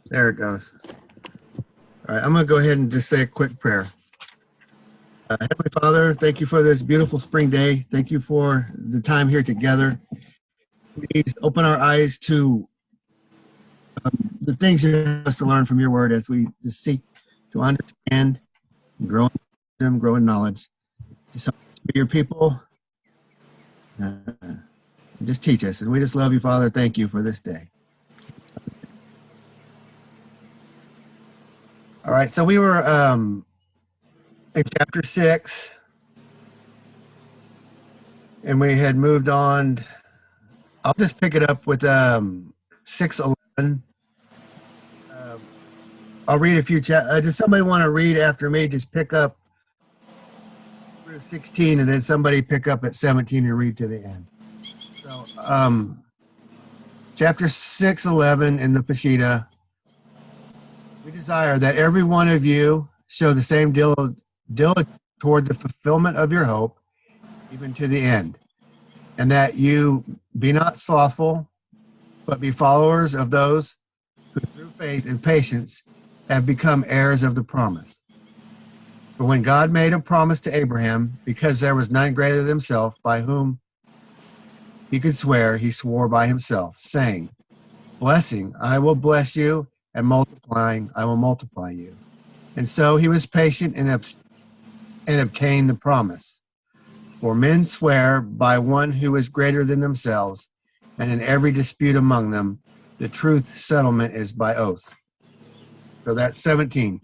There it goes. All right, I'm going to go ahead and just say a quick prayer. Heavenly Father, thank you for this beautiful spring day. Thank you for the time here together. Please open our eyes to the things you have us to learn from your word as we just seek to understand, grow in wisdom, grow in knowledge. Just help us be your people. Just teach us. And we just love you, Father. Thank you for this day. All right, so we were in chapter 6, and we had moved on. I'll just pick it up with 6:11. I'll read a few. Does somebody want to read after me? Just pick up through 16, and then somebody pick up at 17 and read to the end. So, chapter 6:11 in the Peshitta. We desire that every one of you show the same diligence toward the fulfillment of your hope, even to the end, and that you be not slothful, but be followers of those who through faith and patience have become heirs of the promise. For when God made a promise to Abraham, because there was none greater than himself by whom he could swear, he swore by himself, saying, blessing, I will bless you, and multiplying, I will multiply you. And so he was patient and obtained the promise. For men swear by one who is greater than themselves, and in every dispute among them, the truth settlement is by oath. So that's 17.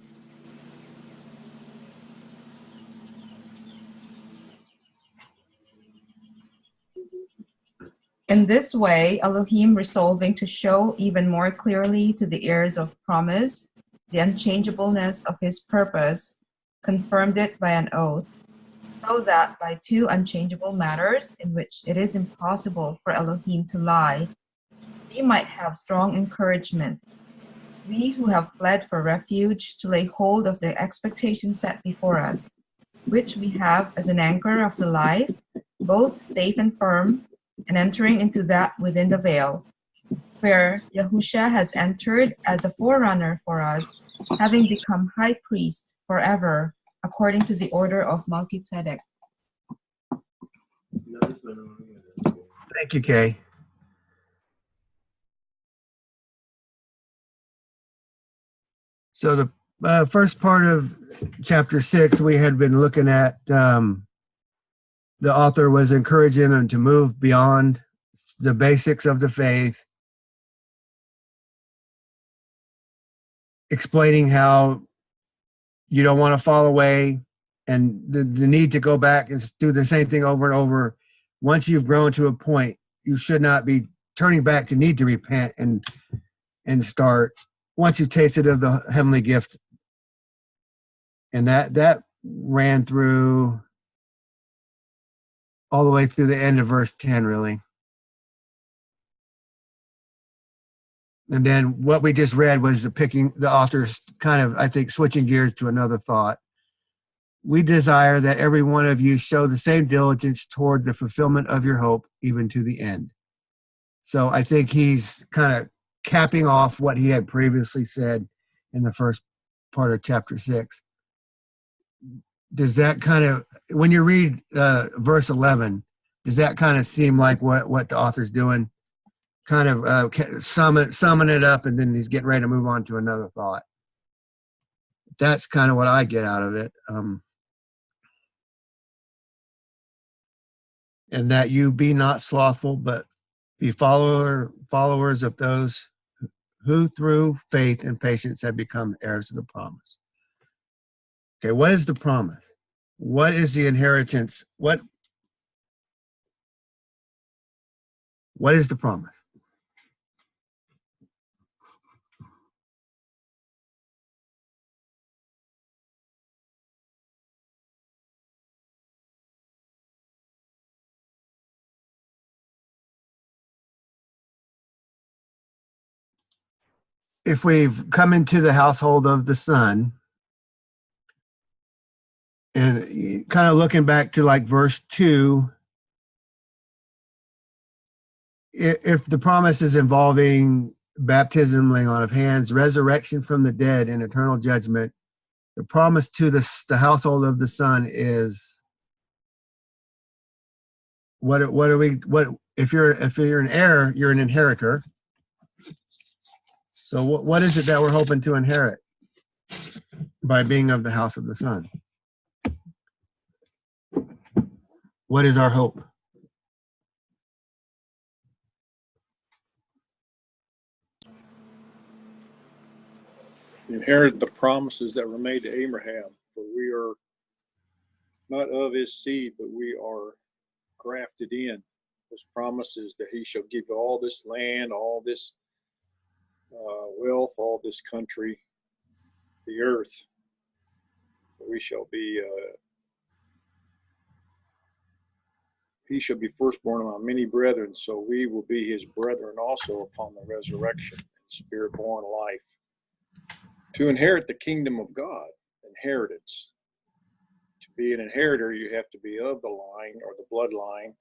In this way, Elohim, resolving to show even more clearly to the heirs of promise the unchangeableness of his purpose, confirmed it by an oath, so that by two unchangeable matters in which it is impossible for Elohim to lie, we might have strong encouragement. We who have fled for refuge to lay hold of the expectation set before us, which we have as an anchor of the life, both safe and firm, and entering into that within the veil, where Yahusha has entered as a forerunner for us, having become high priest forever, according to the order of Melchizedek. Thank you, Kay. So the first part of chapter 6, we had been looking at the author was encouraging them to move beyond the basics of the faith, explaining how you don't want to fall away and the need to go back and do the same thing over and over. Once you've grown to a point, you should not be turning back to need to repent and start once you've tasted of the heavenly gift. And that ran through all the way through the end of verse 10, really. And then what we just read was the author's kind of, I think, switching gears to another thought. We desire that every one of you show the same diligence toward the fulfillment of your hope, even to the end. So I think he's kind of capping off what he had previously said in the first part of chapter 6. Does that kind of, when you read verse 11, does that kind of seem like what the author's doing? Kind of summing it up, and then he's getting ready to move on to another thought. That's kind of what I get out of it. And that you be not slothful, but be followers of those who through faith and patience have become heirs of the promise. Okay, what is the promise? What is the inheritance? What is the promise? If we've come into the household of the Son, and kind of looking back to like verse 2, if the promise is involving baptism, laying on of hands, resurrection from the dead, and eternal judgment. The promise to the household of the Son is what if you're an heir, you're an inheritor. So what is it that we're hoping to inherit by being of the house of the Son? What is our hope? Inherit the promises that were made to Abraham, for we are not of his seed, but we are grafted in. Those promises that he shall give all this land, all this wealth, all this country, the earth. We shall be, he shall be firstborn among many brethren, so we will be his brethren also upon the resurrection, spirit-born life. To inherit the kingdom of God, inheritance. To be an inheritor, you have to be of the line or the bloodline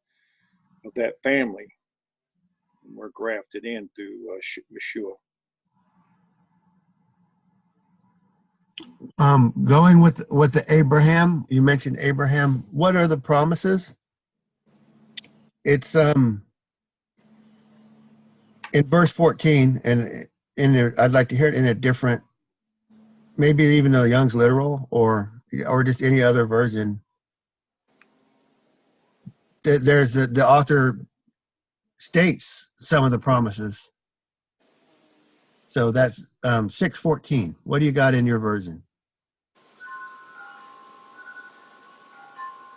of that family. And we're grafted in through Yeshua. Going with the Abraham, you mentioned Abraham. What are the promises? It's in verse 14, and I'd like to hear it in a different, maybe even the Young's literal or just any other version. There's the author states some of the promises. So that's 6:14. What do you got in your version?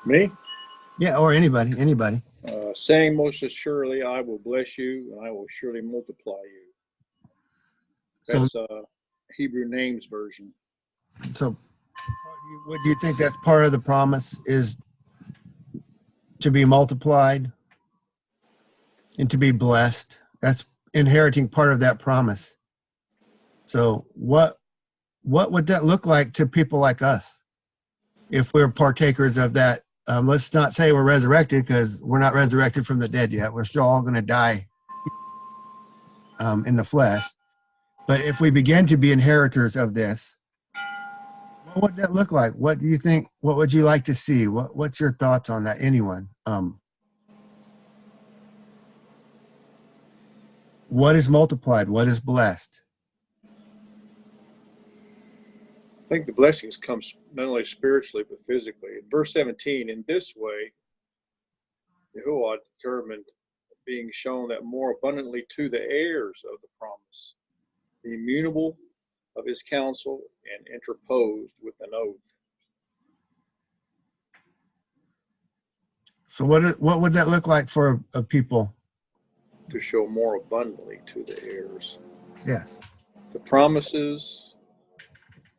Me? Yeah, or anybody. Saying most assuredly, I will bless you, and I will surely multiply you. That's Hebrew Names version. So, what do you think that's part of the promise is to be multiplied and to be blessed? That's inheriting part of that promise. So, what would that look like to people like us if we're partakers of that? Let's not say we're resurrected, because we're not resurrected from the dead yet. We're still all going to die in the flesh. But if we begin to be inheritors of this, what would that look like? What do you think? What would you like to see? What's your thoughts on that? Anyone? What is multiplied? What is blessed? I think the blessings come not only spiritually, but physically. In verse 17, in this way, Yahuwah determined, being shown that more abundantly to the heirs of the promise, the immutable of his counsel, and interposed with an oath. So what would that look like for a people? To show more abundantly to the heirs. Yes. The promises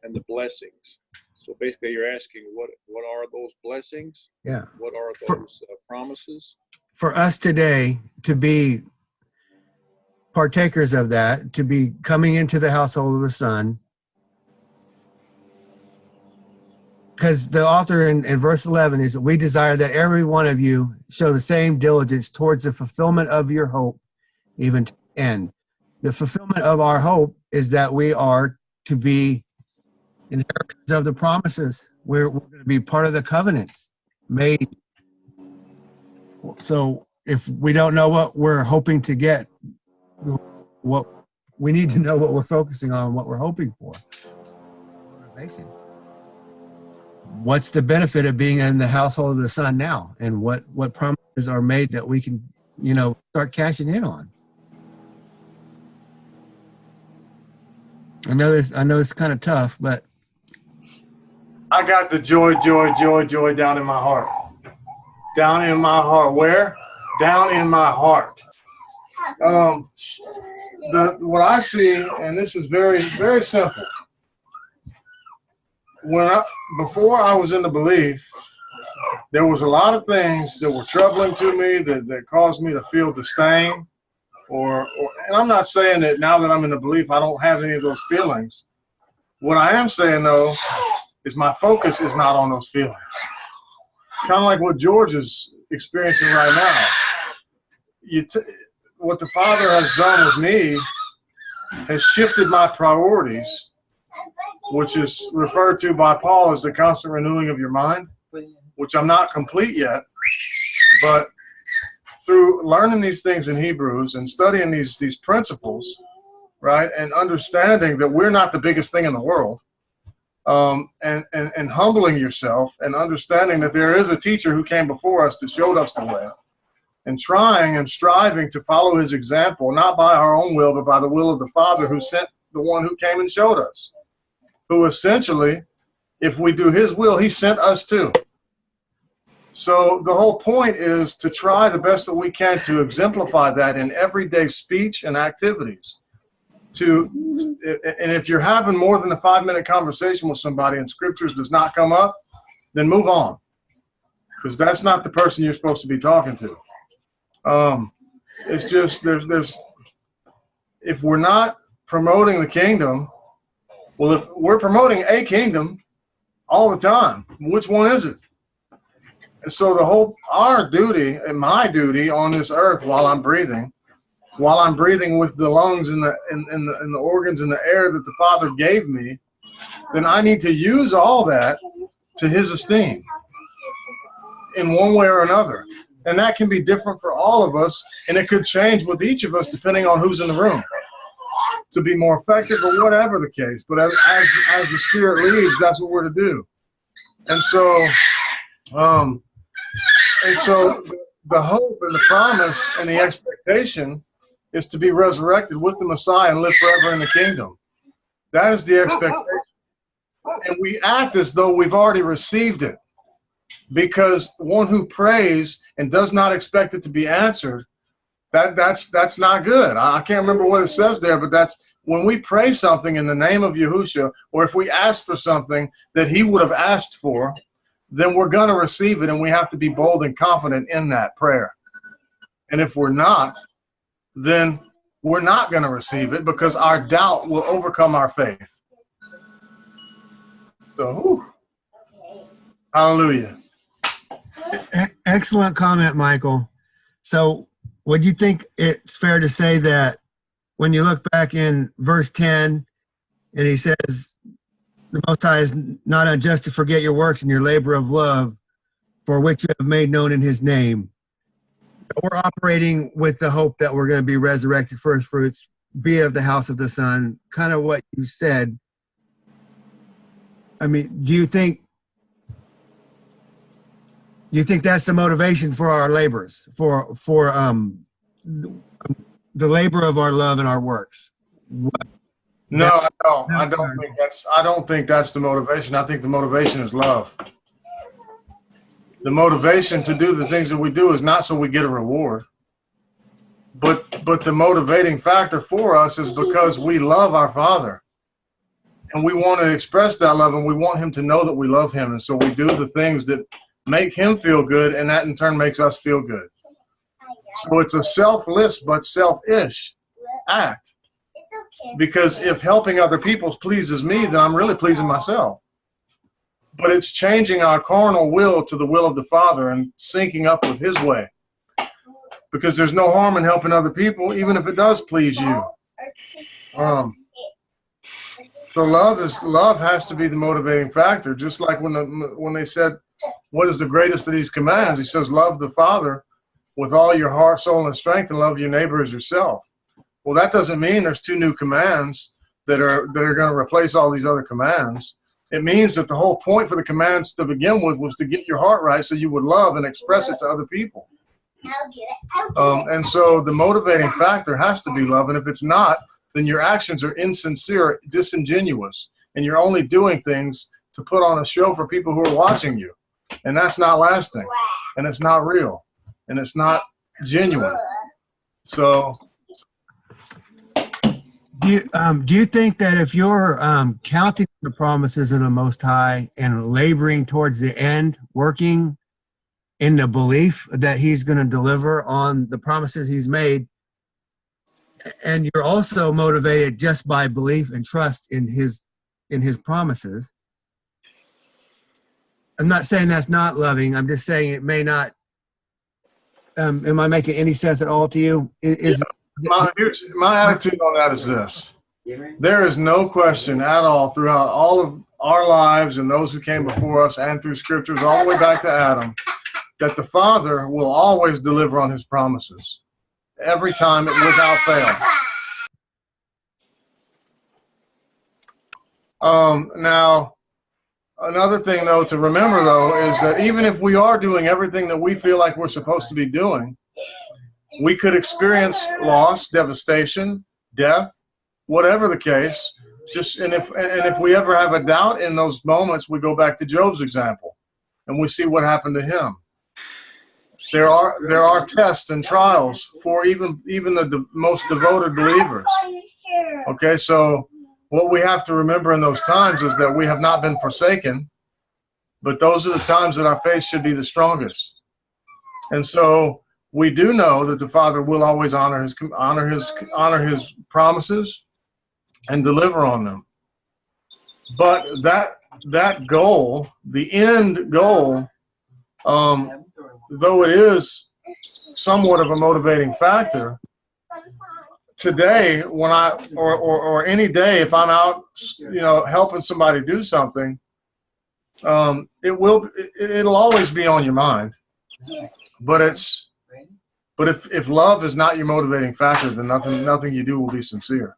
and the blessings. So basically you're asking what are those blessings? Yeah. What are those promises? For us today to be partakers of that, to be coming into the household of the Son, because the author in verse 11 is, we desire that every one of you show the same diligence towards the fulfillment of your hope, even to the end. The fulfillment of our hope is that we are to be inheritors of the promises. We're going to be part of the covenants made. So if we don't know what we're hoping to get, what we need to know what we're focusing on, what we're hoping for. Motivations. What's the benefit of being in the household of the Son now, and what promises are made that we can, start cashing in on? I know it's kind of tough, but I got the joy down in my heart. Down in my heart. Where? Down in my heart. What I see, and this is very, very simple. Before I was in the belief, there was a lot of things that were troubling to me that caused me to feel disdain. And I'm not saying that now that I'm in the belief, I don't have any of those feelings. What I am saying, though, is my focus is not on those feelings. Kind of like what George is experiencing right now. What the Father has done with me has shifted my priorities, which is referred to by Paul as the constant renewing of your mind, which I'm not complete yet. But through learning these things in Hebrews and studying these principles, right, and understanding that we're not the biggest thing in the world, and humbling yourself and understanding that there is a teacher who came before us that showed us the way, and trying and striving to follow his example, not by our own will, but by the will of the Father who sent the one who came and showed us, who essentially, if we do his will, he sent us too. So the whole point is to try the best that we can to exemplify that in everyday speech and activities. And if you're having more than a 5-minute conversation with somebody and scriptures does not come up, then move on, because that's not the person you're supposed to be talking to. It's just if we're not promoting the kingdom, well, if we're promoting a kingdom all the time, which one is it? And so our duty and my duty on this earth while I'm breathing with the lungs and the organs and the air that the Father gave me, then I need to use all that to his esteem in one way or another. And that can be different for all of us, and it could change with each of us depending on who's in the room to be more effective or whatever the case. But as the Spirit leads, that's what we're to do. And so the hope and the promise and the expectation is to be resurrected with the Messiah and live forever in the kingdom. That is the expectation. And we act as though we've already received it, because one who prays and does not expect it to be answered, that's not good. I can't remember what it says there, but that's when we pray something in the name of Yahushua, or if we ask for something that he would have asked for, then we're going to receive it, and we have to be bold and confident in that prayer. And if we're not, then we're not going to receive it, because our doubt will overcome our faith. So, hallelujah. Excellent comment, Michael. So would you think it's fair to say that when you look back in verse 10, and he says, the Most High is not unjust to forget your works and your labor of love, for which you have made known in his name. We're operating with the hope that we're going to be resurrected first fruits, be of the house of the Son, kind of what you said. I mean, do you think that's the motivation for our labors, for the labor of our love and our works? No, I don't. I don't think that's the motivation. I think the motivation is love. The motivation to do the things that we do is not so we get a reward, but the motivating factor for us is because we love our Father, and we want to express that love, and we want him to know that we love him, and so we do the things that make him feel good, and that in turn makes us feel good. So it's a selfless but selfish act. Because if helping other people pleases me, then I'm really pleasing myself. But it's changing our carnal will to the will of the Father and syncing up with his way. Because there's no harm in helping other people, even if it does please you. So love has to be the motivating factor. Just like when they said, what is the greatest of these commands? He says, love the Father with all your heart, soul, and strength, and love your neighbor as yourself. Well, that doesn't mean there's 2 new commands that are going to replace all these other commands. It means that the whole point for the commands to begin with was to get your heart right so you would love and express it to other people. And so the motivating factor has to be love. And if it's not, then your actions are insincere, disingenuous, and you're only doing things to put on a show for people who are watching you. And that's not lasting, and it's not real, and it's not genuine. So do you think that if you're counting the promises of the Most High and laboring towards the end, working in the belief that he's going to deliver on the promises he's made, and you're also motivated just by belief and trust in his promises? I'm not saying that's not loving. I'm just saying it may not. Am I making any sense at all to you? My attitude on that is this. There is no question at all throughout all of our lives and those who came before us and through scriptures all the way back to Adam that the Father will always deliver on his promises every time without fail. Now, another thing, though, to remember, though, is that even if we are doing everything that we feel like we're supposed to be doing, we could experience loss, devastation, death, whatever the case. And if we ever have a doubt in those moments, we go back to Job's example, and we see what happened to him. There are tests and trials for even the most devoted believers. Okay, so what we have to remember in those times is that we have not been forsaken, but those are the times that our faith should be the strongest. And so we do know that the Father will always honor his promises and deliver on them. But that goal, the end goal, though it is somewhat of a motivating factor, today when or any day if I'm out, helping somebody do something, it'll always be on your mind. But if love is not your motivating factor, then nothing you do will be sincere.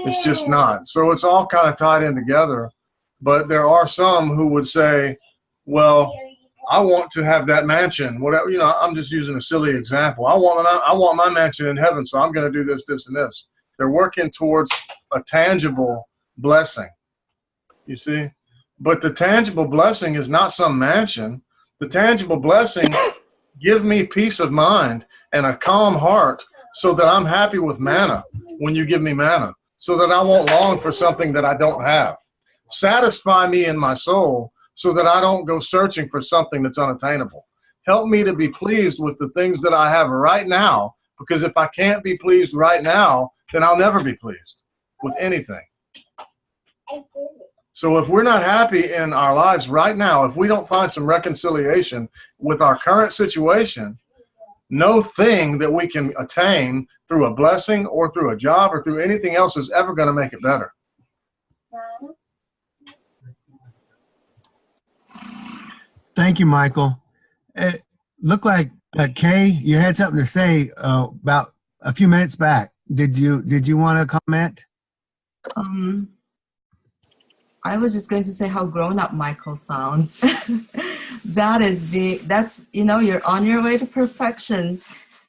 It's just not. So it's all kind of tied in together. But there are some who would say, well, I want to have that mansion. Whatever, I'm just using a silly example. I want my mansion in heaven, so I'm going to do this, this, and this. They're working towards a tangible blessing. You see? But the tangible blessing is not some mansion. The tangible blessing, give me peace of mind and a calm heart so that I'm happy with manna when you give me manna, so that I won't long for something that I don't have. Satisfy me in my soul so that I don't go searching for something that's unattainable. Help me to be pleased with the things that I have right now, because if I can't be pleased right now, then I'll never be pleased with anything. So if we're not happy in our lives right now, if we don't find some reconciliation with our current situation, no thing that we can attain through a blessing or through a job or through anything else is ever going to make it better. Thank you, Michael. It looked like Kay, you had something to say about a few minutes back. Did you want to comment? I was just going to say how grown up Michael sounds. That is big. That's, you're on your way to perfection,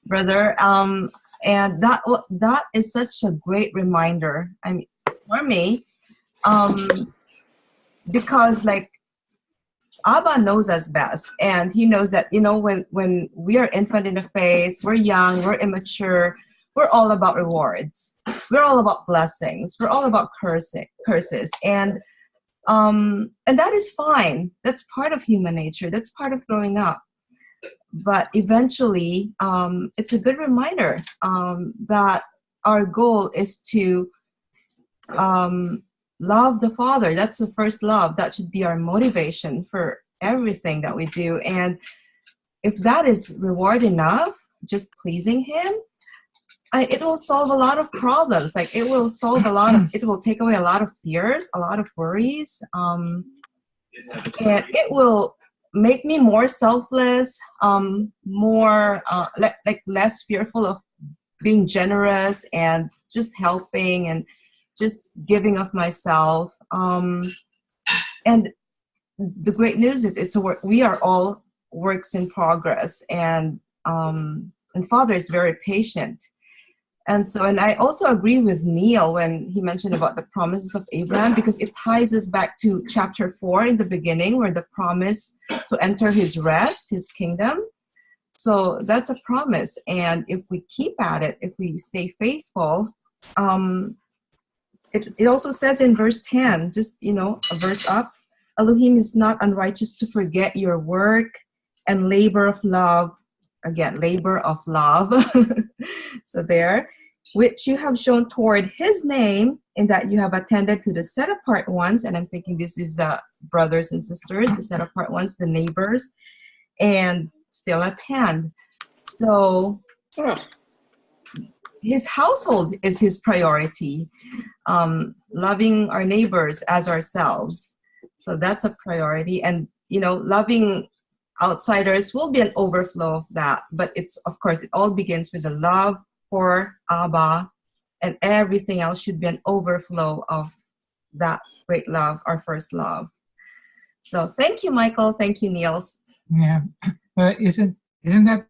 brother. And that is such a great reminder. I mean, for me, because Abba knows us best, and he knows that, when we are infant in the faith, we're young, we're immature, we're all about rewards. We're all about blessings. We're all about curses. And that is fine. That's part of human nature. That's part of growing up. But eventually, it's a good reminder that our goal is to love the Father. That's the first love. That should be our motivation for everything that we do. And if that is reward enough, just pleasing Him, it will solve a lot of problems. It will take away a lot of fears, a lot of worries. And it will make me more selfless, more less fearful of being generous and just helping and just giving of myself. And the great news is it's a work. We are all works in progress, and Father is very patient. And I also agree with Neil when he mentioned about the promises of Abraham, because it ties us back to chapter 4 in the beginning, where the promise to enter his rest, his kingdom. So that's a promise. And if we keep at it, if we stay faithful, it also says in verse 10, just, a verse up, Elohim is not unrighteous to forget your work and labor of love. Again, labor of love. So there, which you have shown toward his name, in that you have attended to the set apart ones. And I'm thinking this is the brothers and sisters, the set apart ones, the neighbors, and still attend. So his household is his priority. loving our neighbors as ourselves. So that's a priority. And, loving outsiders will be an overflow of that. But it's, of course, it all begins with the love for Abba, and everything else should be an overflow of that great love, our first love. So thank you, Michael. Thank you, Niels. Yeah. Isn't that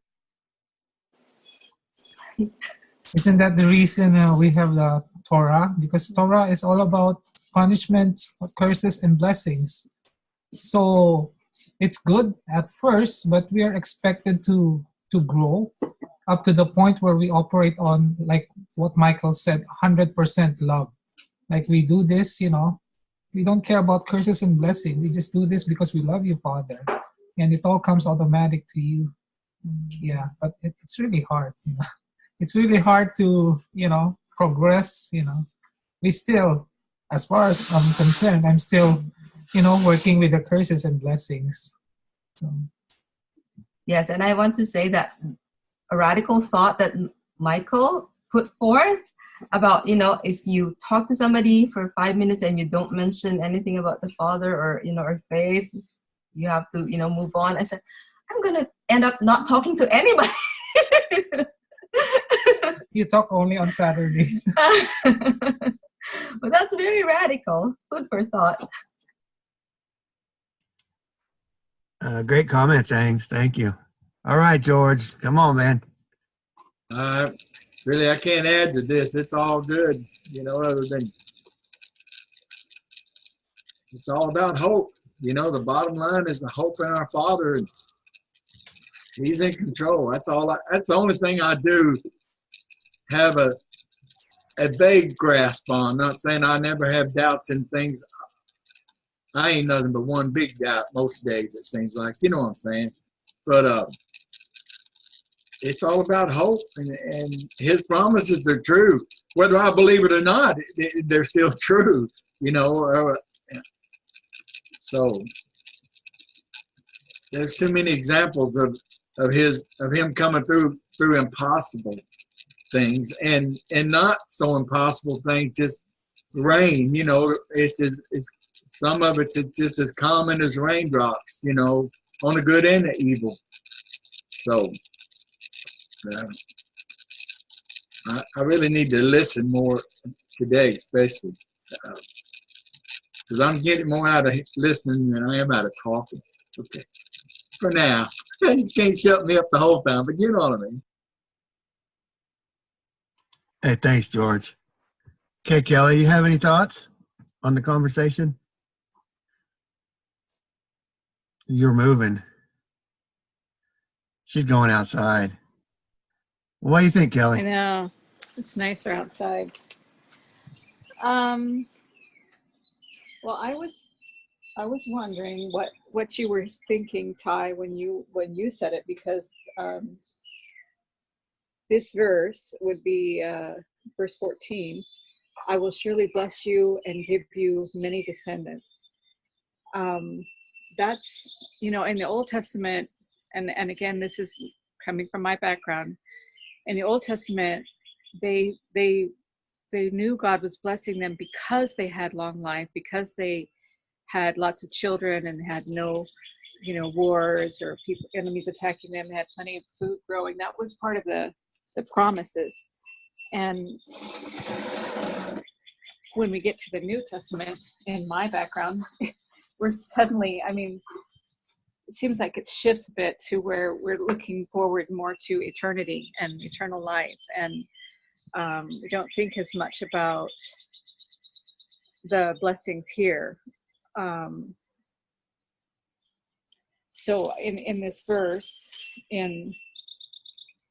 the reason we have the Torah? Because Torah is all about punishments, curses, and blessings. So it's good at first, but we are expected to grow up to the point where we operate on, like what Michael said, 100% love. Like we do this, we don't care about curses and blessing. We just do this because we love you, Father. And it all comes automatic to you. Yeah, but it's really hard, It's really hard to, progress, We still, as far as I'm concerned, I'm still, working with the curses and blessings. So. Yes, and I want to say that a radical thought that Michael put forth about, if you talk to somebody for 5 minutes and you don't mention anything about the Father or, or faith, you have to, move on. I said, I'm going to end up not talking to anybody. You talk only on Saturdays. But that's very radical. Food for thought. Great comments, Angs. Thank you. All right, George. Come on, man. Really, I can't add to this. It's all good, other than it's all about hope. The bottom line is the hope in our Father, and He's in control. That's the only thing I do have a vague grasp on. I'm not saying I never have doubts in things. I ain't nothing but one big doubt most days, it seems like. You know what I'm saying? But it's all about hope, and His promises are true. Whether I believe it or not, they're still true, So there's too many examples of Him coming through impossible things and not so impossible things, just rain. It's some of it's just as common as raindrops, on the good and the evil. So I really need to listen more today, especially because I'm getting more out of listening than I am out of talking. Okay, for now. You can't shut me up the whole time, but you know what I mean. Hey, thanks, George. Okay, Kelly, you have any thoughts on the conversation? You're moving. She's going outside. What do you think, I Kelly? know. It's nicer outside. Well, I was wondering what you were thinking, Ty, when you said it, because this verse would be verse 14. I will surely bless you and give you many descendants. That's, in the Old Testament, and again, this is coming from my background. In the Old Testament, they knew God was blessing them because they had long life, because they had lots of children and had no, wars or enemies attacking them. They had plenty of food growing. That was part of the promises. And when we get to the New Testament, in my background, we're suddenly, it seems like it shifts a bit to where we're looking forward more to eternity and eternal life. And we don't think as much about the blessings here. So in this verse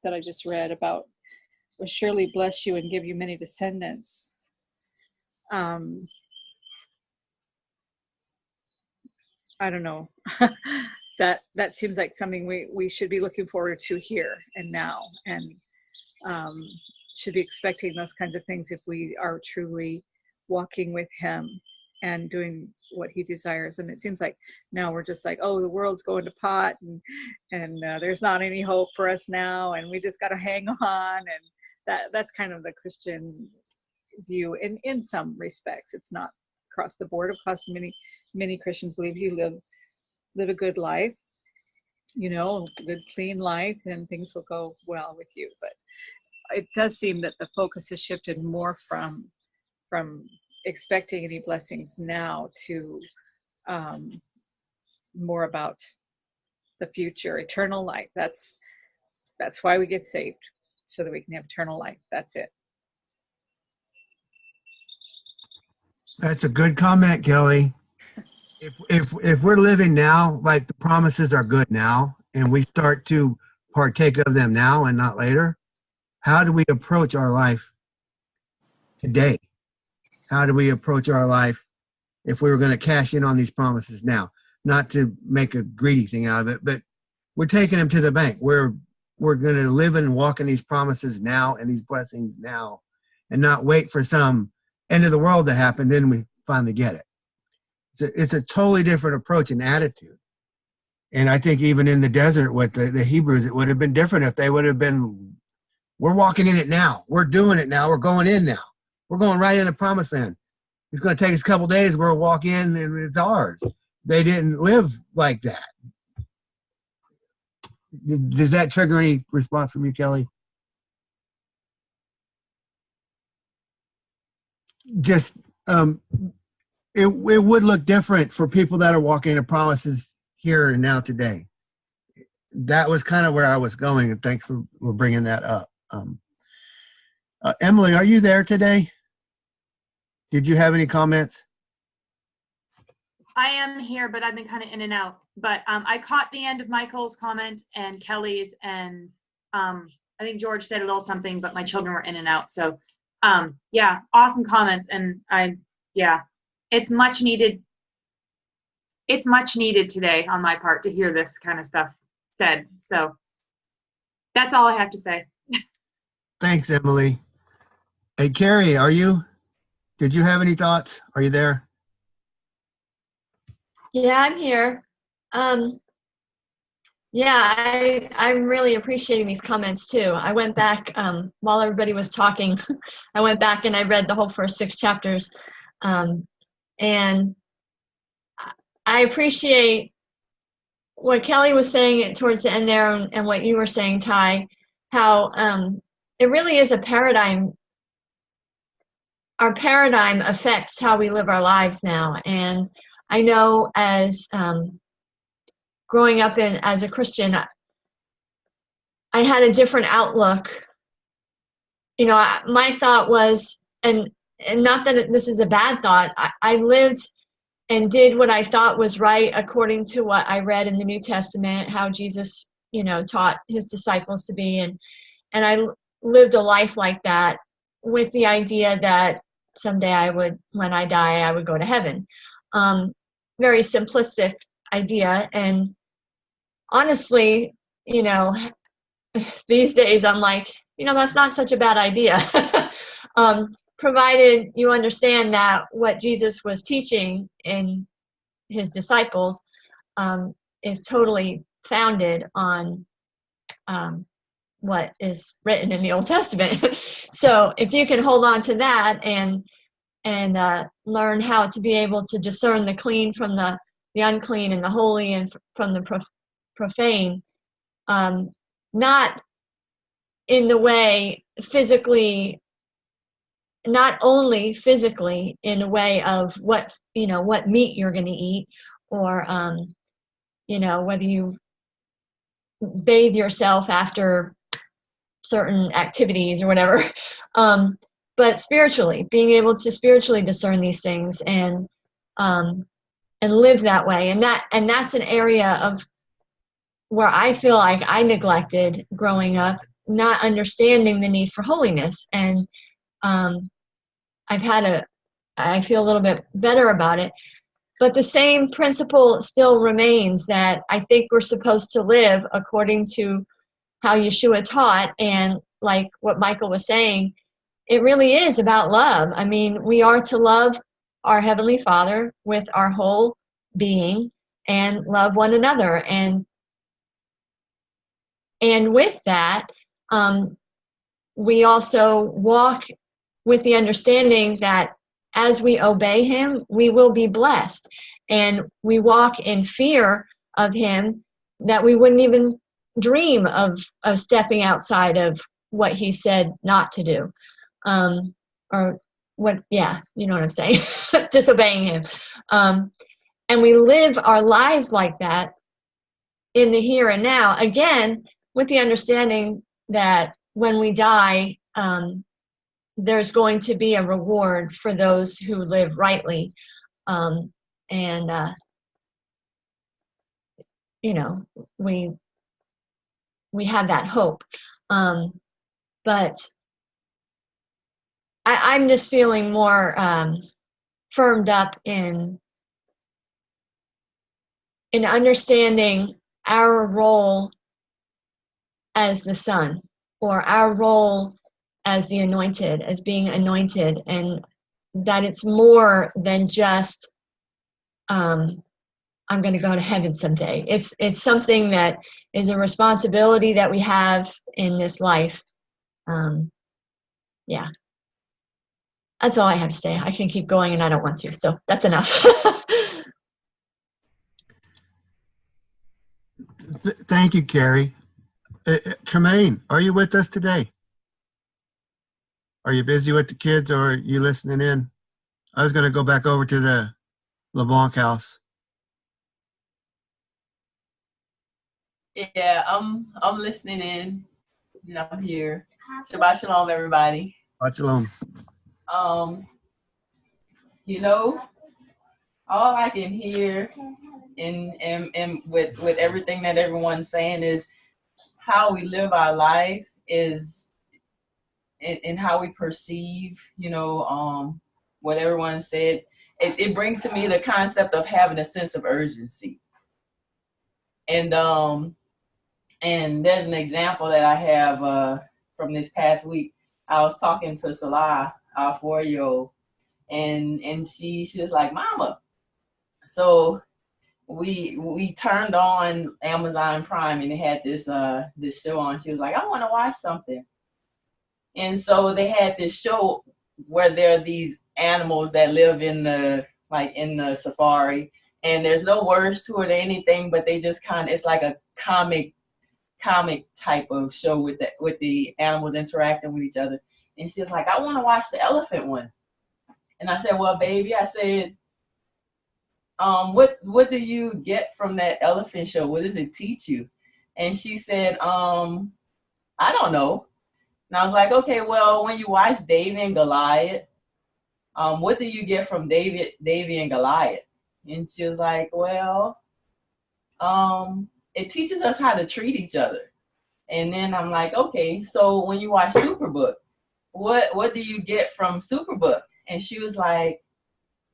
that I just read about, will surely bless you and give you many descendants. I don't know. that seems like something we should be looking forward to here and now, and should be expecting those kinds of things if we are truly walking with Him and doing what He desires. And it seems like now we're just like, oh, the world's going to pot, and there's not any hope for us now, and we just got to hang on. And that's kind of the Christian view in some respects. It's not across the board. Of course, many Christians believe you live a good life, a good clean life, and things will go well with you. But it does seem that the focus has shifted more from expecting any blessings now to more about the future, eternal life. That's why we get saved, so that we can have eternal life. That's it. That's a good comment, Kelly. If we're living now, like the promises are good now, and we start to partake of them now and not later, how do we approach our life today? How do we approach our life if we were going to cash in on these promises now? Not to make a greedy thing out of it, but we're taking them to the bank. We're going to live and walk in these promises now and these blessings now, and not wait for some end of the world to happen, then we finally get it. It's a totally different approach and attitude. And I think even in the desert with the Hebrews, it would have been different if they would have been, we're walking in it now. We're doing it now. We're going in now. We're going right in the promised land. It's going to take us a couple days. We'll walk in and it's ours. They didn't live like that. Does that trigger any response from you, Kelly? Just, it would look different for people that are walking in promises here and now today. That was kind of where I was going, and thanks for bringing that up. Emily, are you there today? Did you have any comments? I am here, but I've been kind of in and out. But I caught the end of Michael's comment and Kelly's, and I think George said a little something, but my children were in and out. So yeah, awesome comments. And it's much needed. It's much needed today on my part to hear this kind of stuff said. So that's all I have to say. Thanks, Emily. Hey, Carrie, did you have any thoughts? Are you there? Yeah, I'm here. Yeah, I'm really appreciating these comments too. I went back while everybody was talking. I went back and I read the whole first 6 chapters, and I appreciate what Kelly was saying towards the end there, and what you were saying, Ty. How it really is a paradigm. Our paradigm affects how we live our lives now, and I know as growing up as a Christian, I had a different outlook. My thought was, and not that this is a bad thought, I lived and did what I thought was right according to what I read in the New Testament, how Jesus, taught his disciples to be, and I lived a life like that with the idea that someday when I die, I would go to heaven. Very simplistic idea, and honestly, these days I'm like, that's not such a bad idea. Provided you understand that what Jesus was teaching in his disciples is totally founded on what is written in the Old Testament. So if you can hold on to that and learn how to be able to discern the clean from the unclean and the holy and from the profane, not in the way physically, not only physically in the way of what meat you're going to eat, or whether you bathe yourself after certain activities or whatever, but spiritually, being able to spiritually discern these things and live that way, and that's an area of where I feel like I neglected growing up, not understanding the need for holiness, and I feel a little bit better about it. But the same principle still remains, that I think we're supposed to live according to how Yeshua taught, and like what Michael was saying, it really is about love. I mean, we are to love our Heavenly Father with our whole being and love one another. And with that, we also walk with the understanding that as we obey him, we will be blessed. And we walk in fear of him that we wouldn't even dream of stepping outside of what he said not to do. Or what, yeah, you know what I'm saying, disobeying him. And we live our lives like that in the here and now, again, with the understanding that when we die, there's going to be a reward for those who live rightly. And you know, we have that hope. But I'm just feeling more firmed up in understanding our role as the Son, or our role as the anointed, as being anointed, and that it's more than just I'm going to go to heaven someday. It's something that is a responsibility that we have in this life. Yeah, that's all I have to say. I can keep going, and I don't want to, so that's enough. Thank you, Carrie. Tremaine, are you with us today? Are you busy with the kids, or are you listening in? I was going to go back over to the LeBlanc house. Yeah, I'm listening in. Yeah, I'm here. Shabbat shalom, everybody. Shabbat shalom. You know, all I can hear and with everything that everyone's saying is how we live our life is and how we perceive, you know, what everyone said. It brings to me the concept of having a sense of urgency. And there's an example that I have from this past week. I was talking to Salah, our 4-year-old, and she was like, "Mama." So we turned on Amazon Prime, and they had this show on. She was like, "I want to watch something." And so they had this show where there are these animals that live in the safari, and there's no words to it or anything, but they just it's like a comic type of show with the animals interacting with each other. And she was like, "I want to watch the elephant one." And I said, "Well, baby," I said, what do you get from that elephant show? What does it teach you? And she said, "I don't know." And I was like, "Okay, well, when you watch David and Goliath, what do you get from David and Goliath?" And she was like, "Well, it teaches us how to treat each other." And then I'm like, "Okay, so when you watch Superbook, what do you get from Superbook?" And she was like,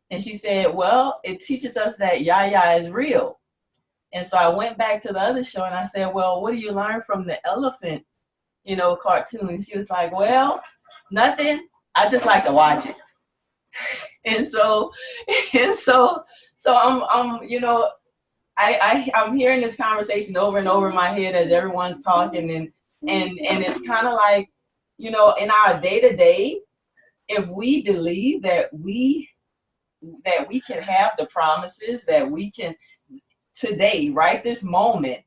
and she said, "Well, it teaches us that Yahya is real." And so I went back to the other show and I said, "Well, what do you learn from the elephant, cartoon?" And she was like, "Well, nothing. I just like to watch it." And so I'm hearing this conversation over and over in my head as everyone's talking, and it's kind of like, in our day-to-day, if we believe that we can have the promises that we can today, right this moment,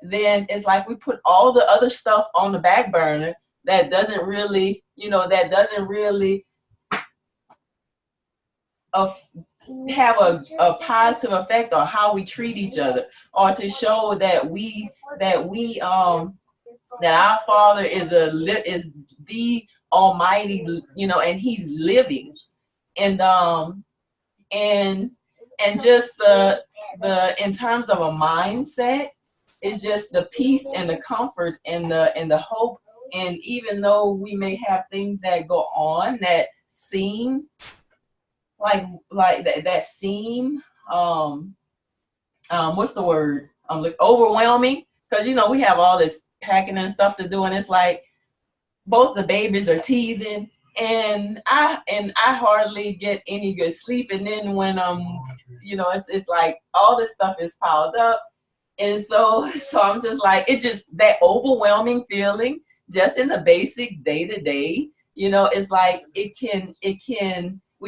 then it's like we put all the other stuff on the back burner that doesn't really have a positive effect on how we treat each other, or to show that our Father is the Almighty, and He's living, and just the in terms of a mindset, it's just the peace and the comfort and the hope. And even though we may have things that go on that seem like that seem what's the word, like overwhelming, because we have all this packing and stuff to do, and it's like both the babies are teething, and I hardly get any good sleep, and then when it's like all this stuff is piled up, and so I'm just like, it's just that overwhelming feeling just in the basic day-to-day it's like we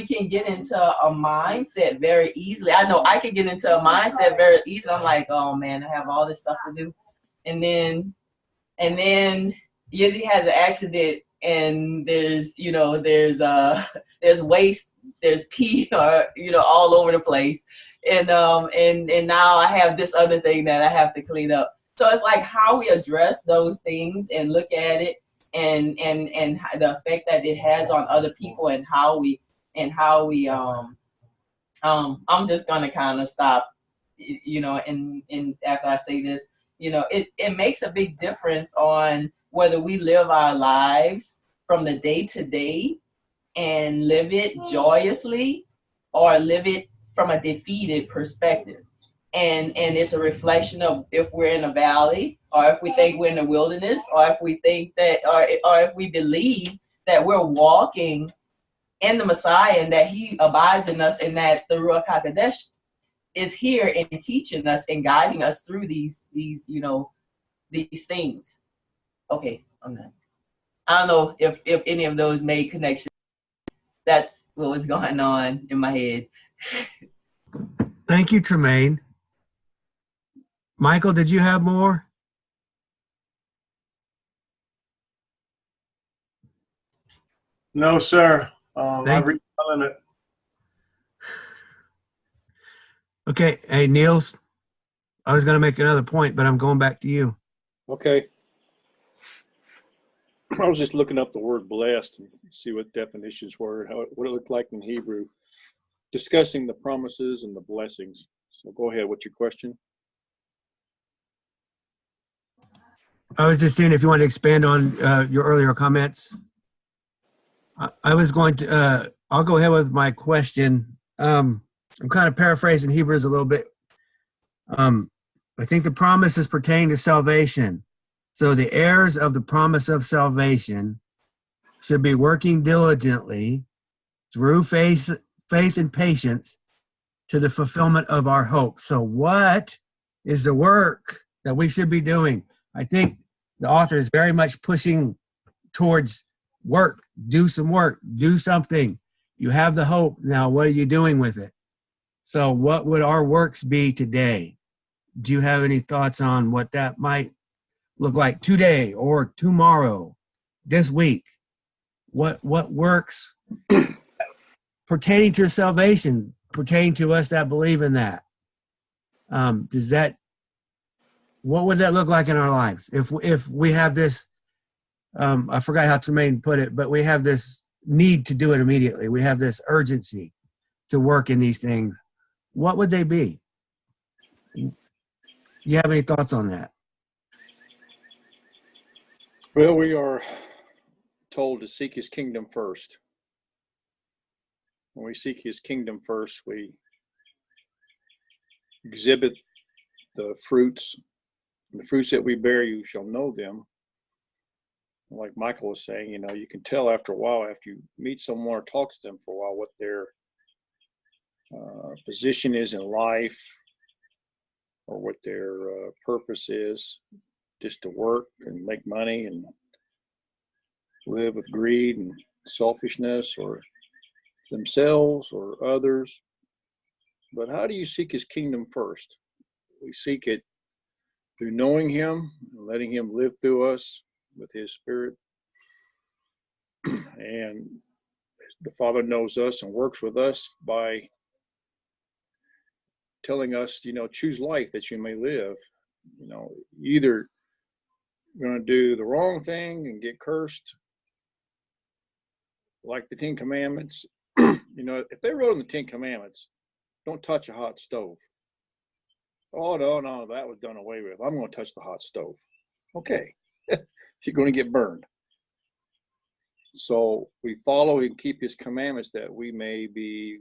can get into a mindset very easily. I know I can get into a mindset very easily. I'm like, oh man, I have all this stuff to do. And then Yizzy has an accident, and there's there's waste, there's pee, or all over the place, and now I have this other thing that I have to clean up. So it's like how we address those things and look at it, and the effect that it has on other people, and how we I'm just gonna kind of stop, and after I say this, it makes a big difference on whether we live our lives from the day to day and live it joyously, or live it from a defeated perspective. And it's a reflection of if we're in a valley, or if we think we're in the wilderness, or if we think that, or if we believe that we're walking in the Messiah, and that He abides in us, and that the Ruach HaKodesh is here and teaching us and guiding us through these things. Okay, I'm done. I don't know if any of those made connections. That's what was going on in my head. Thank you, Tremaine. Michael, did you have more? No, sir. I read it. Okay. Hey, Niels, I was going to make another point, but I'm going back to you. Okay. I was just looking up the word blessed and see what definitions were, what it looked like in Hebrew, discussing the promises and the blessings. So go ahead. What's your question? I was just seeing if you want to expand on your earlier comments. I was going to, I'll go ahead with my question. I'm kind of paraphrasing Hebrews a little bit. I think the promises pertain to salvation. So the heirs of the promise of salvation should be working diligently through faith and patience to the fulfillment of our hope. So what is the work that we should be doing? I think the author is very much pushing towards work. Do some work. Do something. You have the hope. Now, what are you doing with it? So what would our works be today? Do you have any thoughts on what that might look like today or tomorrow, this week? What works pertaining to salvation, pertaining to us that believe in that? What would that look like in our lives? If we have this, I forgot how Tremaine put it, but we have this need to do it immediately. We have this urgency to work in these things. What would they be? You have any thoughts on that? Well, we are told to seek His kingdom first. When we seek His kingdom first, we exhibit the fruits. The fruits that we bear, you shall know them. Like Michael was saying, you can tell after a while, after you meet someone or talk to them for a while, what their position is in life, or what their purpose is, just to work and make money and live with greed and selfishness, or themselves or others. But how do you seek His kingdom first? We seek it through knowing Him, letting Him live through us with His Spirit. And the Father knows us and works with us by telling us, choose life that you may live. Either you're going to do the wrong thing and get cursed, like the 10 Commandments. If they wrote in the 10 Commandments, don't touch a hot stove. Oh, no, that was done away with. I'm going to touch the hot stove. Okay. You're going to get burned. So we follow and keep His commandments that we may be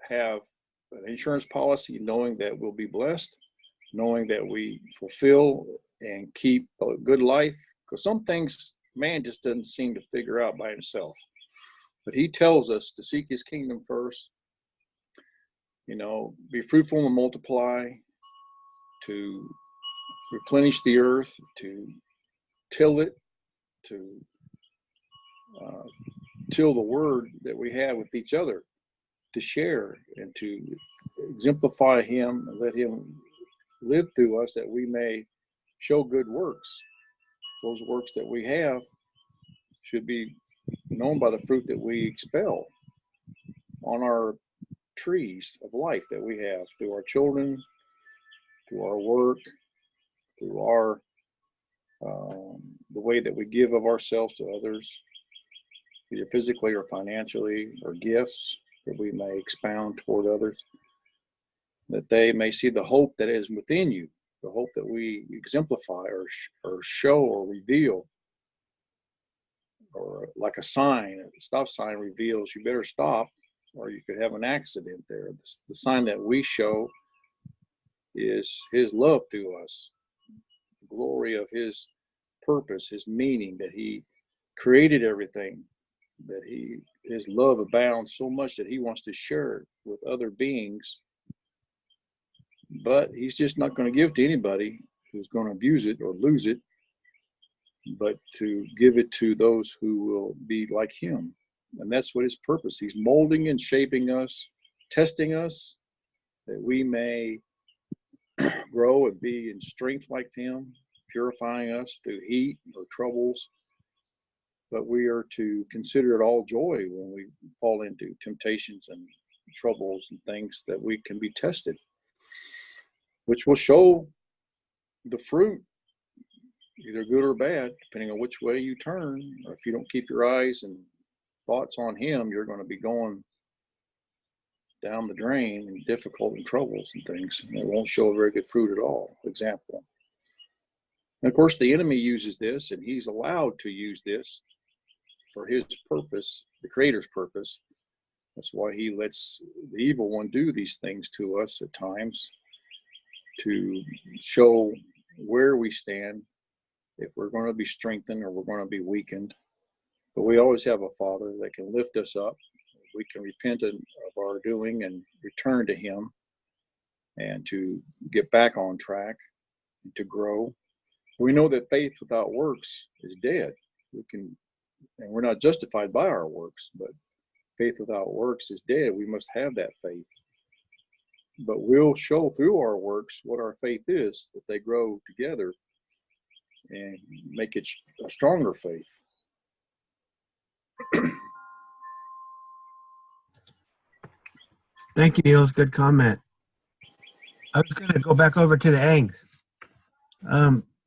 have an insurance policy, knowing that we'll be blessed, knowing that we fulfill and keep a good life. Because some things man just doesn't seem to figure out by himself. But He tells us to seek His kingdom first, be fruitful and multiply, to replenish the earth, to till it, to till the word that we have with each other, to share and to exemplify him and let him live through us, that we may show good works. Those works that we have should be known by the fruit that we expel on our trees of life that we have, through our children, through our work, through our the way that we give of ourselves to others, either physically or financially, or gifts that we may expound toward others, that they may see the hope that is within you, the hope that we exemplify or show or reveal, or like a sign, a stop sign reveals you better stop, or you could have an accident there. The sign that we show is his love through us, the glory of his purpose, his meaning, that he created everything, that his love abounds so much that he wants to share it with other beings, but he's just not going to give to anybody who's going to abuse it or lose it, but to give it to those who will be like him. And that's what his purpose. He's molding and shaping us, testing us, that we may grow and be in strength like him, purifying us through heat or troubles. But we are to consider it all joy when we fall into temptations and troubles and things, that we can be tested, which will show the fruit, either good or bad, depending on which way you turn. Or if you don't keep your eyes and thoughts on him, you're going to be going down the drain and difficult and troubles and things, and it won't show a very good fruit at all. Example. And of course, the enemy uses this, and he's allowed to use this for his purpose, the Creator's purpose. That's why he lets the evil one do these things to us at times, to show where we stand, if we're going to be strengthened or we're going to be weakened. But we always have a Father that can lift us up. We can repent of our doing and return to him, and to get back on track and to grow. We know that faith without works is dead. And we're not justified by our works, but faith without works is dead. We must have that faith. But we'll show through our works what our faith is, that they grow together and make it a stronger faith. Thank you, Niels. Good comment. I was going to go back over to the Angs.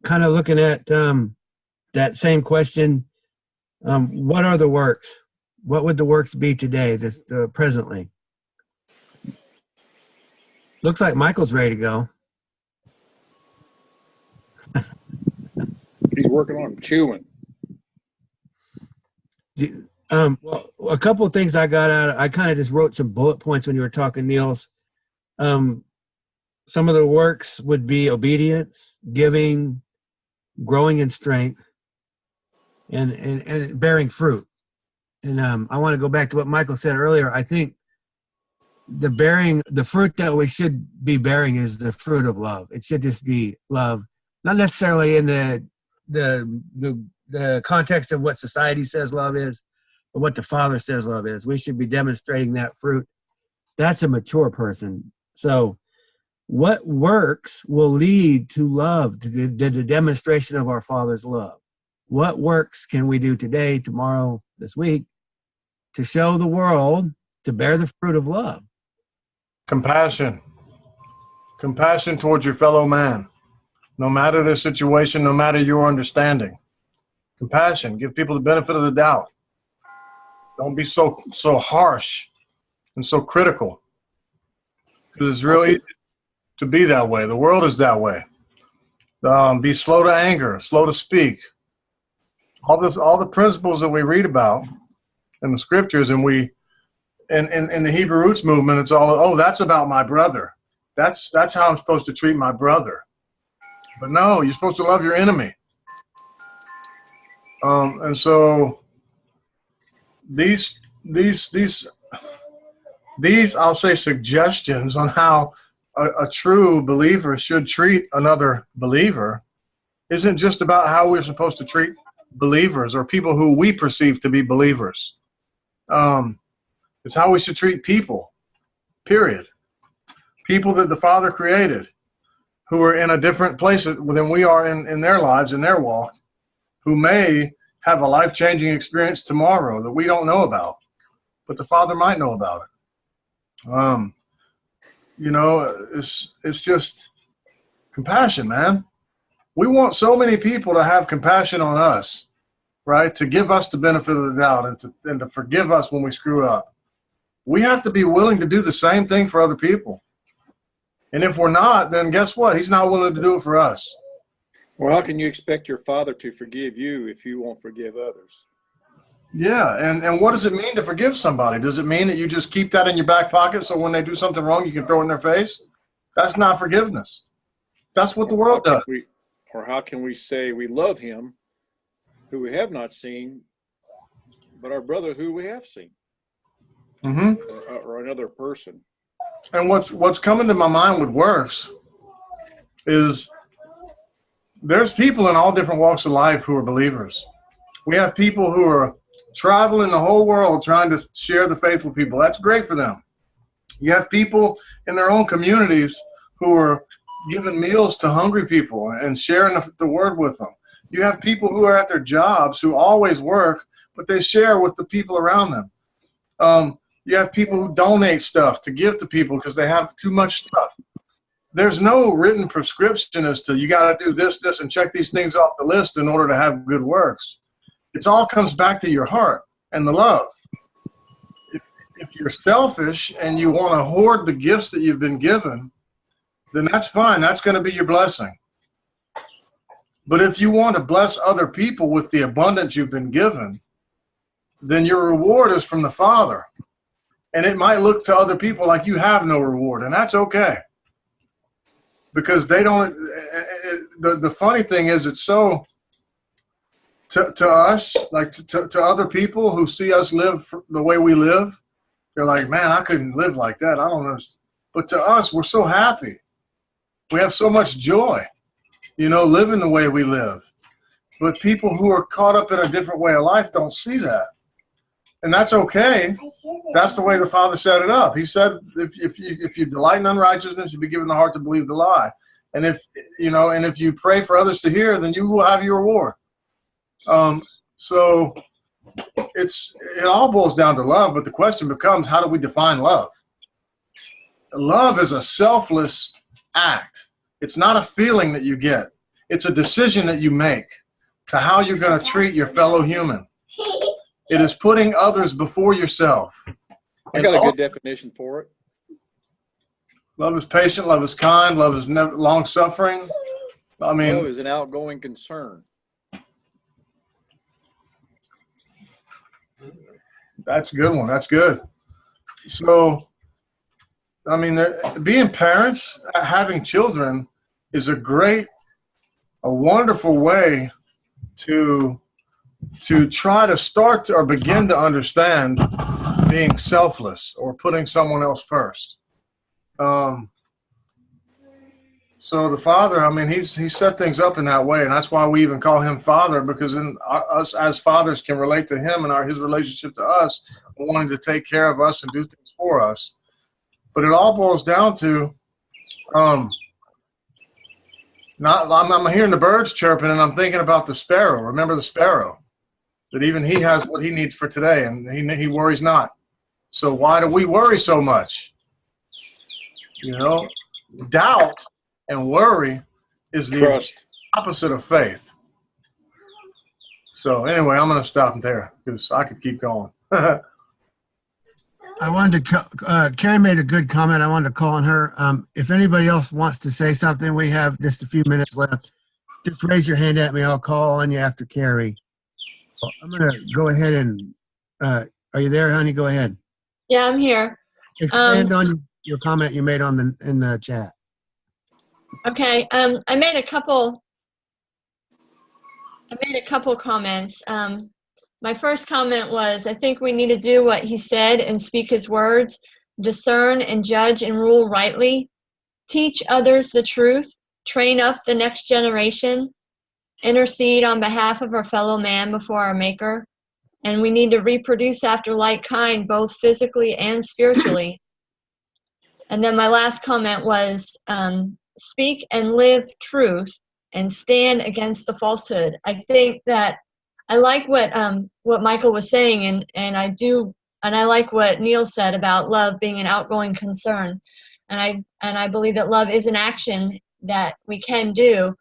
Kind of looking at that same question. What are the works? What would the works be today, presently? Looks like Michael's ready to go. He's working on chewing. Well, a couple of things I got out. I kind of just wrote some bullet points when you were talking, Niels. Some of the works would be obedience, giving, growing in strength, and bearing fruit. And I want to go back to what Michael said earlier. I think the fruit that we should be bearing is the fruit of love. It should just be love, not necessarily in the context of what society says love is, but what the Father says love is. We should be demonstrating that fruit. That's a mature person. So what works will lead to love, to the demonstration of our Father's love? What works can we do today, tomorrow, this week, to show the world, to bear the fruit of love? Compassion. Compassion towards your fellow man, no matter their situation, no matter your understanding. Compassion. Give people the benefit of the doubt. Don't be so harsh and so critical, because it's real easy to be that way. The world is that way. Be slow to anger, slow to speak. All the principles that we read about in the scriptures, and we in the Hebrew roots movement, it's all, that's about my brother. That's how I'm supposed to treat my brother. But no, you're supposed to love your enemy. And so these I'll say suggestions on how a true believer should treat another believer isn't just about how we're supposed to treat believers or people who we perceive to be believers. It's how we should treat people, period. People that the Father created who are in a different place than we are in their lives, in their walk, who may have a life-changing experience tomorrow that we don't know about, but the Father might know about it. You know, it's just compassion, man. We want so many people to have compassion on us, right? To give us the benefit of the doubt and to forgive us when we screw up. We have to be willing to do the same thing for other people. And if we're not, then guess what? He's not willing to do it for us. Well, how can you expect your Father to forgive you if you won't forgive others? Yeah, and what does it mean to forgive somebody? Does it mean that you just keep that in your back pocket so when they do something wrong, you can throw it in their face? That's not forgiveness. That's what the world does. Or how can we say we love him who we have not seen, but our brother who we have seen? Or another person. And what's coming to my mind with works is there's people in all different walks of life who are believers. We have people who are traveling the whole world trying to share the faith with people. That's great for them. You have people in their own communities who are giving meals to hungry people and sharing the word with them. You have people who are at their jobs who always work, but they share with the people around them. You have people who donate stuff to give to people because they have too much stuff. There's no written prescription as to you got to do this, and check these things off the list in order to have good works. It all comes back to your heart and the love. If you're selfish and you want to hoard the gifts that you've been given, then that's fine. That's going to be your blessing. But if you want to bless other people with the abundance you've been given, then your reward is from the Father. And it might look to other people like you have no reward, and that's okay. Because they don't, the funny thing is it's so, to us, like to other people who see us live the way we live, they're like, man, I couldn't live like that. I don't understand. But to us, we're so happy. We have so much joy, living the way we live. But people who are caught up in a different way of life don't see that. And that's okay. That's the way the Father set it up. He said, if you delight in unrighteousness, you'll be given the heart to believe the lie. And if you pray for others to hear, then you will have your reward. So it all boils down to love, but the question becomes, how do we define love? Love is a selfless act. It's not a feeling that you get. It's a decision that you make to how you're going to treat your fellow human. It is putting others before yourself. I got a good definition for it. Love is patient, love is kind, love is long-suffering. Love is an outgoing concern. That's a good one. That's good. So, being parents, having children is a wonderful way to try to start or begin to understand being selfless or putting someone else first. So the Father, he set things up in that way, and that's why we even call him Father, because us as fathers can relate to him and his relationship to us, wanting to take care of us and do things for us. But it all boils down to, I'm hearing the birds chirping, and I'm thinking about the sparrow. Remember the sparrow? That even he has what he needs for today, and he worries not. So why do we worry so much? Doubt and worry is the opposite of faith. So anyway, I'm going to stop there because I could keep going. I wanted to, Carrie made a good comment. I wanted to call on her. If anybody else wants to say something, we have just a few minutes left. Just raise your hand at me. I'll call on you after Carrie. I'm going to go ahead and, are you there, honey? Go ahead. Yeah, I'm here. Expand on your comment you made in the chat. Okay, I made a couple comments. My first comment was, I think we need to do what he said and speak his words, discern and judge and rule rightly, teach others the truth, train up the next generation, intercede on behalf of our fellow man before our Maker, and we need to reproduce after like kind, both physically and spiritually. And then my last comment was, speak and live truth and stand against the falsehood. I think that I like what Michael was saying, and I like what Neil said about love being an outgoing concern. And I believe that love is an action that we can do,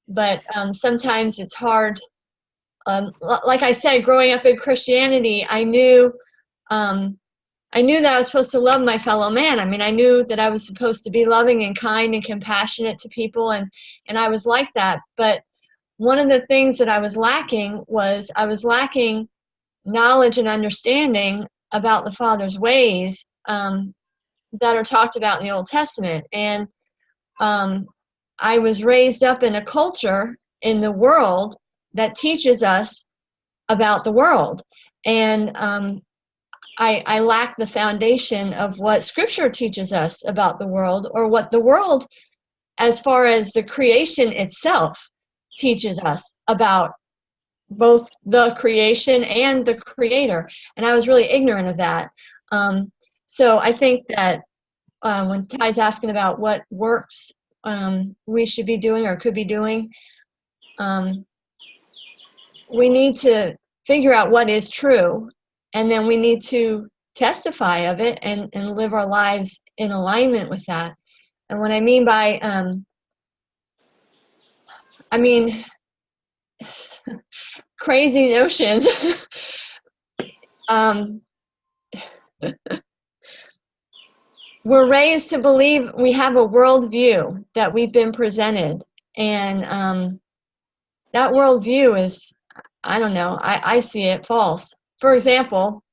but sometimes it's hard. Like I said, growing up in Christianity, I knew that I was supposed to love my fellow man. I mean, I knew that I was supposed to be loving and kind and compassionate to people, and I was like that. But one of the things that I was lacking knowledge and understanding about the Father's ways that are talked about in the Old Testament. And I was raised up in a culture in the world that teaches us about the world. And I lack the foundation of what Scripture teaches us about the world, or what the world, as far as the creation itself, teaches us about both the creation and the Creator. And I was really ignorant of that. So I think that when Ty's asking about what works we should be doing or could be doing, we need to figure out what is true, and then we need to testify of it and live our lives in alignment with that. And what I mean by, crazy notions. We're raised to believe we have a worldview that we've been presented, and that worldview is, I don't know, I see it false. For example,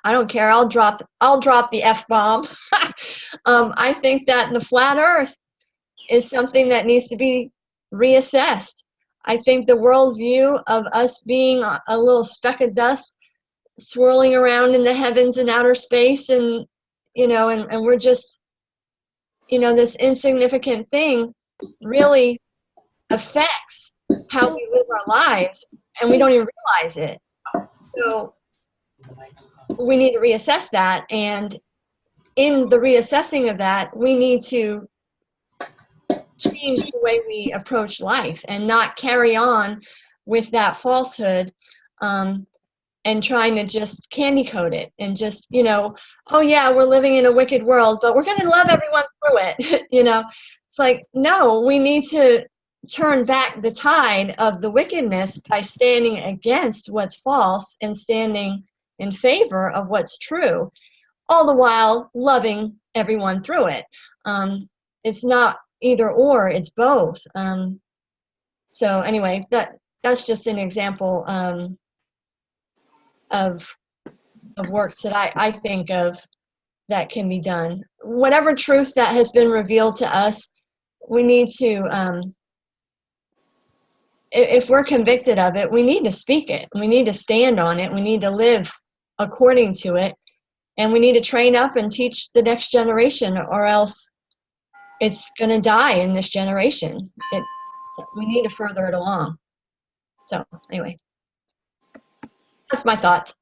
I don't care, I'll drop the F-bomb. I think that the flat earth is something that needs to be reassessed. I think the worldview of us being a little speck of dust swirling around in the heavens and outer space, and and we're just, this insignificant thing, really affects how we live our lives, and we don't even realize it. So we need to reassess that, and in the reassessing of that, we need to change the way we approach life and not carry on with that falsehood and trying to just candy coat it and just, oh yeah, we're living in a wicked world, but we're going to love everyone through it. It's like, no, we need to turn back the tide of the wickedness by standing against what's false and standing in favor of what's true, all the while loving everyone through it. It's not either or, it's both. So anyway, that's just an example of works that I think of that can be done. Whatever truth that has been revealed to us, we need to, if we're convicted of it, we need to speak it. We need to stand on it. We need to live according to it. And we need to train up and teach the next generation, or else it's going to die in this generation. So we need to further it along. So anyway, that's my thoughts.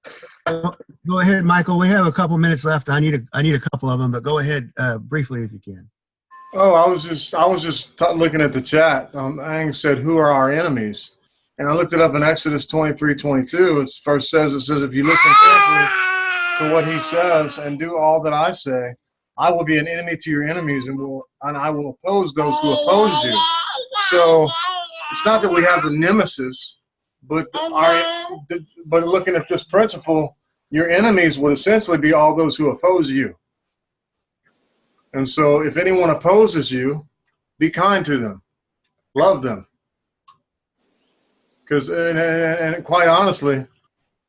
Go ahead, Michael. We have a couple minutes left. I need a couple of them, but go ahead briefly if you can. Oh, I was just looking at the chat. Ang said, "Who are our enemies?" And I looked it up in Exodus 23:22. It first says, if you listen carefully to what he says and do all that I say, I will be an enemy to your enemies, and I will oppose those who oppose you. So it's not that we have the nemesis, but looking at this principle, your enemies would essentially be all those who oppose you. And so if anyone opposes you, be kind to them. Love them. Because, and quite honestly,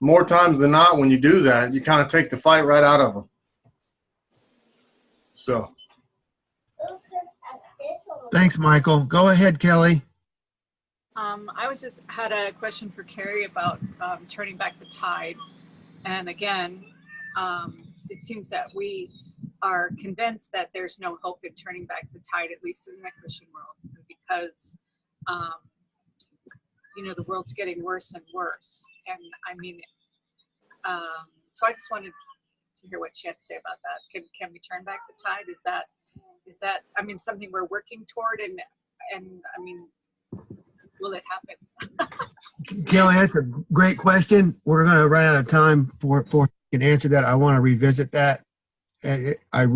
more times than not, when you do that, you kind of take the fight right out of them. So. Thanks, Michael. Go ahead, Kelly. I had a question for Carrie about turning back the tide. And again, it seems that we are convinced that there's no hope in turning back the tide, at least in the Christian world, because the world's getting worse and worse. And I mean, so I just wanted to hear what she had to say about that. Can we turn back the tide? Is that I mean, something we're working toward, and I mean, will it happen? Kelly, that's a great question. We're going to run out of time before you can answer that. I want to revisit that. I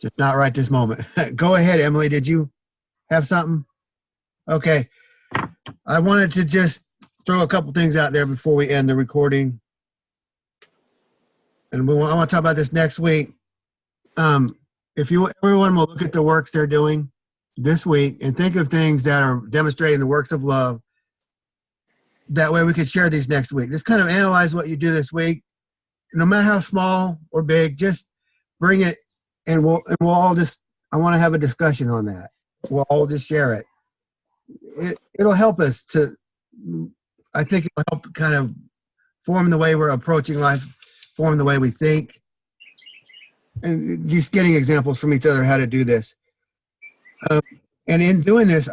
just not right this moment. Go ahead, Emily. Did you have something? Okay. I wanted to just throw a couple things out there before we end the recording. And I want to talk about this next week. If everyone will look at the works they're doing this week and think of things that are demonstrating the works of love. That way we could share these next week. Just kind of analyze what you do this week. No matter how small or big, just bring it and we'll all just, I want to have a discussion on that. We'll all just share it. It'll help us to, I think it'll help kind of form the way we're approaching life, form the way we think, and just getting examples from each other how to do this. And in doing this,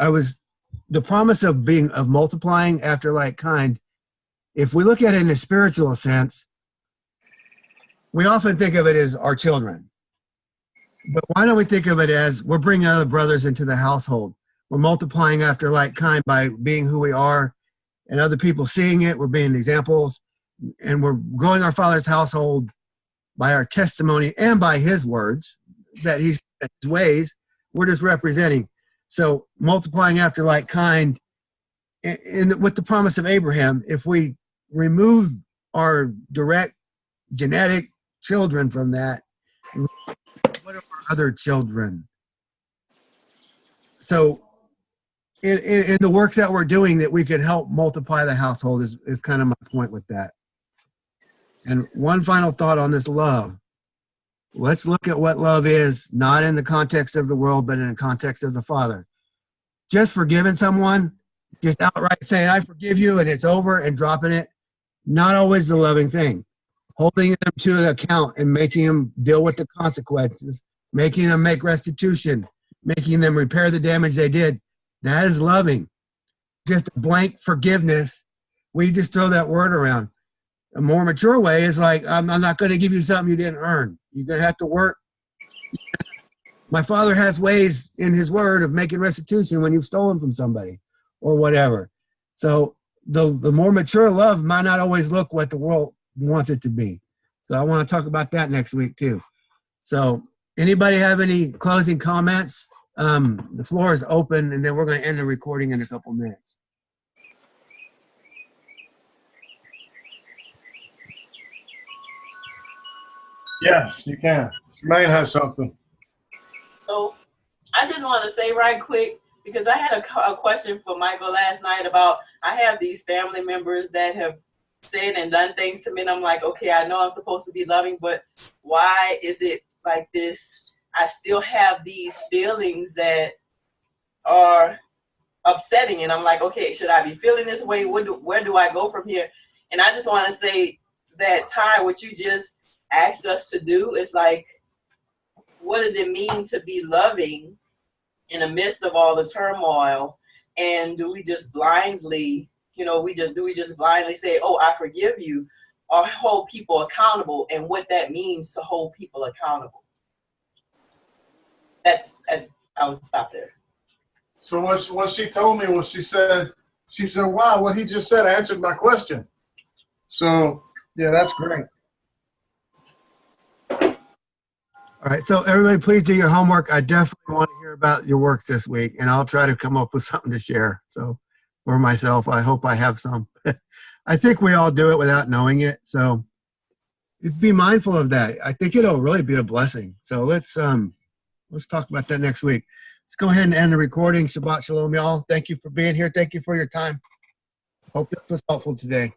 the promise of multiplying after like kind, if we look at it in a spiritual sense, we often think of it as our children. But why don't we think of it as we're bringing other brothers into the household? We're multiplying after like kind by being who we are and other people seeing it. We're being examples, and we're growing our Father's household by our testimony and by his words that his ways. We're just representing. So multiplying after like kind, with the promise of Abraham, if we remove our direct genetic children from that, what are our other children? So in the works that we're doing, that we can help multiply the household is kind of my point with that. And one final thought on this love. Let's look at what love is, not in the context of the world, but in the context of the Father. Just forgiving someone, just outright saying, I forgive you, and it's over, and dropping it, not always the loving thing. Holding them to account and making them deal with the consequences, making them make restitution, making them repair the damage they did, that is loving. Just a blank forgiveness, we just throw that word around. A more mature way is like, I'm not going to give you something you didn't earn. You're going to have to work. My Father has ways in his word of making restitution when you've stolen from somebody or whatever. So the more mature love might not always look what the world wants it to be. So I want to talk about that next week too. So anybody have any closing comments? The floor is open, and then we're going to end the recording in a couple minutes. Yes, you can. Jermaine has something. So I just want to say right quick, because I had a question for Michael last night about, I have these family members that have said and done things to me, and I'm like, okay, I know I'm supposed to be loving, but why is it like this? I still have these feelings that are upsetting, and I'm like, okay, should I be feeling this way? Where do I go from here? And I just want to say that, Ty, what you just asked us to do is like, what does it mean to be loving in the midst of all the turmoil? And do we just blindly, we just blindly say, oh, I forgive you, or hold people accountable, and what that means to hold people accountable? I would stop there. So what she told me was, she said, wow, what he just said answered my question. So yeah, that's great. All right, so everybody, please do your homework. I definitely want to hear about your works this week, and I'll try to come up with something to share. So for myself, I hope I have some. I think we all do it without knowing it, so be mindful of that. I think it'll really be a blessing. So let's talk about that next week. Let's go ahead and end the recording. Shabbat shalom, y'all. Thank you for being here. Thank you for your time. Hope this was helpful today.